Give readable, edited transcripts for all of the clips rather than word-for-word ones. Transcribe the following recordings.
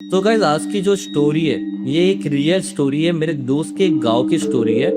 तो गाइस आज की जो स्टोरी है ये एक रियल स्टोरी है, मेरे दोस्त के एक गांव की स्टोरी है।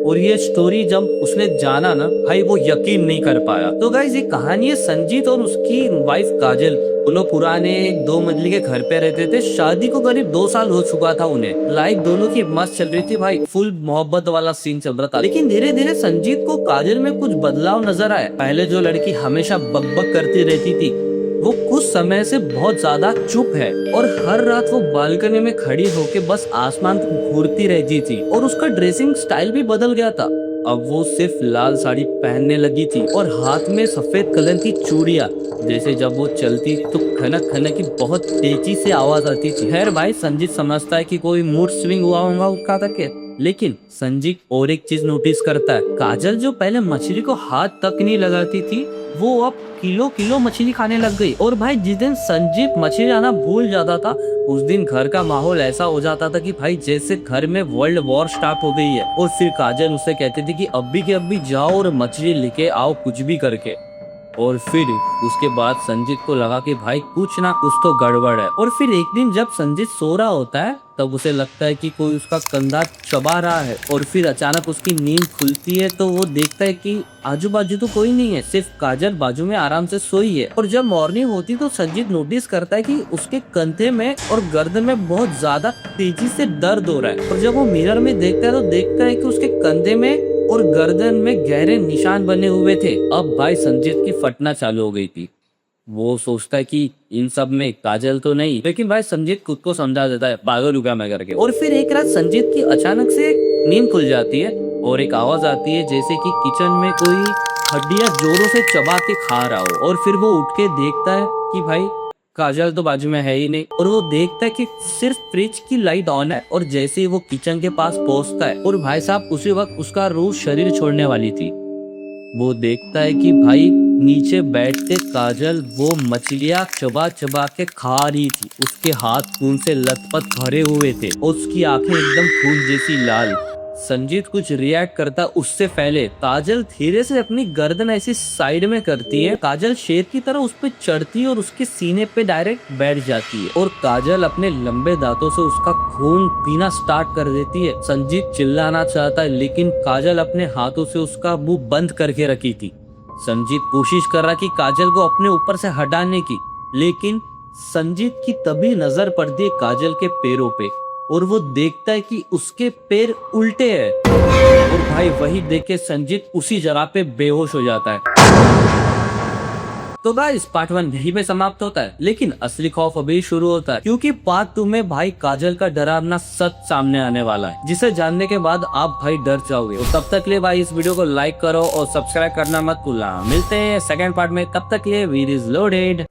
और ये स्टोरी जब उसने जाना ना भाई वो यकीन नहीं कर पाया। तो गाइस ये कहानी है संजीत और उसकी वाइफ काजल। वो लोग पुराने एक 2 मंजिल के घर पे रहते थे। शादी को करीब 2 साल हो चुका था उन्हें। लाइफ दोनों की मस्त चल रही थी भाई, फुल मोहब्बत वाला सीन चल रहा था। लेकिन धीरे धीरे संजीत को काजल में कुछ बदलाव नजर आया। पहले जो लड़की हमेशा बकबक करती रहती थी वो कुछ समय से बहुत ज्यादा चुप है और हर रात वो बालकनी में खड़ी होके बस आसमान को घूरती रहती थी। और उसका ड्रेसिंग स्टाइल भी बदल गया था। अब वो सिर्फ लाल साड़ी पहनने लगी थी और हाथ में सफेद कलर की चूड़ियां। जैसे जब वो चलती तो खनक खनक की बहुत तेजी से आवाज आती थी। खैर भाई संजीत समझता है कि कोई मूड स्विंग हुआ होगा उसका तक है। लेकिन संजीत और एक चीज नोटिस करता है, काजल जो पहले मछली को हाथ तक नहीं लगाती थी वो अब किलो किलो मछली खाने लग गई। और भाई जिस दिन संजीव मछली लाना भूल जाता था उस दिन घर का माहौल ऐसा हो जाता था कि भाई जैसे घर में वर्ल्ड वॉर स्टार्ट हो गई है। और फिर काजल उससे कहती थी कि अभी के अभी जाओ और मछली लेके आओ कुछ भी करके। और फिर उसके बाद संजीत को लगा कि भाई कुछ ना कुछ तो गड़बड़ है। और फिर एक दिन जब संजीत सो रहा होता है तब उसे लगता है कि कोई उसका कंधा चबा रहा है। और फिर अचानक उसकी नींद खुलती है तो वो देखता है कि आजू बाजू तो कोई नहीं है, सिर्फ काजल बाजू में आराम से सोई है। और जब मॉर्निंग होती तो संजीत नोटिस करता है कि उसके कंधे में और गर्दन में बहुत ज्यादा तेजी से दर्द हो रहा है। और जब वो मिरर में देखता है तो देखता है कि उसके कंधे में और गर्दन में गहरे निशान बने हुए थे। अब भाई संजीत की फटना चालू हो गई थी। वो सोचता है कि इन सब में काजल तो नहीं, लेकिन भाई संजीत खुद को समझा देता है पागल हुआ मैं करके। और फिर एक रात संजीत की अचानक से नींद खुल जाती है और एक आवाज आती है जैसे कि किचन में कोई हड्डियां जोरों से चबा के खा रहा हो। और फिर वो उठ के देखता है कि भाई काजल तो बाजू में है ही नहीं। और वो देखता है कि सिर्फ फ्रिज की लाइट ऑन है। और जैसे ही वो किचन के पास पहुंचता है और भाई साहब उसी वक्त उसका रूह शरीर छोड़ने वाली थी। वो देखता है कि भाई नीचे बैठ के काजल वो मछलियां चबा चबा के खा रही थी। उसके हाथ खून से लथपथ भरे हुए थे और उसकी आंखें एकदम खून जैसी लाल। संजीत कुछ रिएक्ट करता उससे पहले काजल धीरे से अपनी गर्दन ऐसी साइड में करती है। काजल शेर की तरह उस पर चढ़ती है और उसके सीने पे डायरेक्ट बैठ जाती है। और काजल अपने लंबे दांतों से उसका खून पीना स्टार्ट कर देती है। संजीत चिल्लाना चाहता है लेकिन काजल अपने हाथों से उसका मुंह बंद करके रखी थी। संजीत कोशिश कर रहा कि काजल को अपने ऊपर से हटाने की, लेकिन संजीत की तभी नजर पड़ती है काजल के पैरों पे। और वो देखता है कि उसके पैर उल्टे हैं। और भाई वही देख के संजीत उसी जगह पे बेहोश हो जाता है। तो गाइस पार्ट 1 यहीं पे समाप्त होता है, लेकिन असली खौफ अभी शुरू होता है क्योंकि पार्ट 2 में भाई काजल का डरावना सच सामने आने वाला है जिसे जानने के बाद आप भाई डर जाओगे। तो तब तक के लिए भाई इस वीडियो को लाइक करो और सब्सक्राइब करना मत भूलना। मिलते हैं सेकंड पार्ट में, तब तक के लिए वीडियो इज लोडेड।